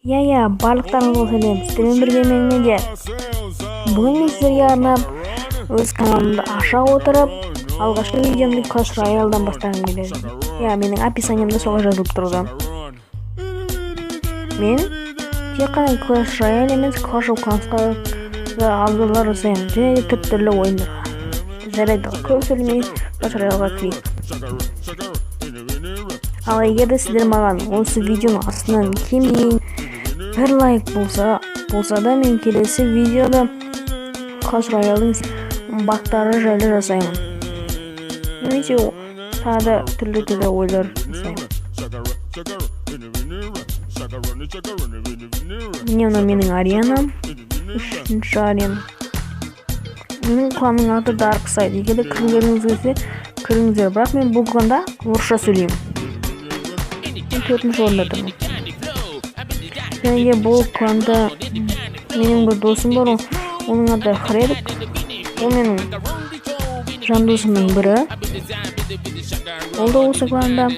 Я, барлықтарыңызға сәлем. Сіздермен бірге мен Медиа. Бүгін мен сіздерге арнап өз каналымды аша отырып, алғашқы видеомды Clash Royale'дан бастағым келеді. Менің описаниемде солай жазылып тұрды. Мен тек қана Clash Royale емес, Clash of Clans'қа да обзорлар жасаймын, және де түрлі ойындарға. Жарайды, көп сөйлемей Clash Royale'ға кірейік. Ал егер де сіздер маған осы видеоның астынан кем бір лайк болса да мен келесі видеода Clash Royale'дың бақтары жайлы жасаймын. Немесе тағы да түрлі ойлар жасаймын. Міне менің аренам, 3-ші арена. Менің кланның аты Darkside. Егер де кіргіңіз келсе, кіріңіздер. Бірақ мен бұл кланда орысша сөйлеймін. 4-ші орында тұрмын. Және бұл кланда менің бір досым бар, оның аты Хредик. Ол менің жан досымның бірі. Ол да осы кланда.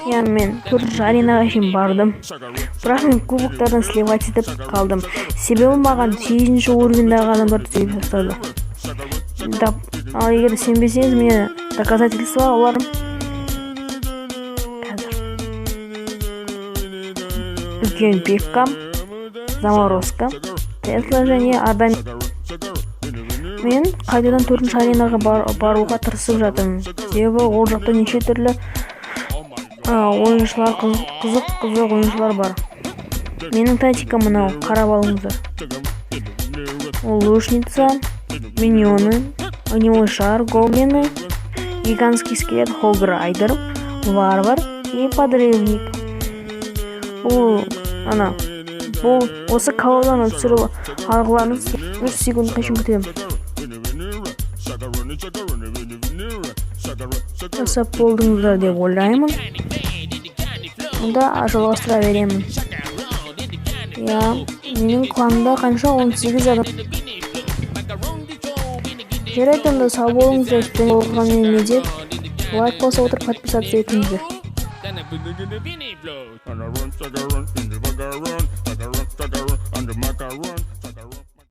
Мен 4-ші аренаға шейін бардым. Бірақ мен кубоктардан сливать етіп қалдым. Себебі маған 8-ші уровендағы адамдар сөйлеп тастады. Ал егер сенбесеңіз, менде доказательства олар. Үлкен Беккам, Заморозка, Тесла және Адам. Мен қайтадан 4-ші аренаға баруға тырысып жатырмын. Себебі ол жақта неше түрлі ойыншылар, қызық ойыншылар бар. Менің тактикам мынау, қарап алыңыздар. Ол лучница, миньоны, огневой шар, гоблины, гигантский скелет, хограйдер, варвар и подрывник. Бұл осы каладан өтсіріп алғыларыңыз 3 секундқа шын күтемін. Жасап болдыңыздар деп ойлаймын. Онда жалғастыра беремін. Менің кланымда қанша 18 адам. Жарайды, онда сау болыңыздар. Болған мен Медиа. Лайк қоса отырып подписаться етіңіздер.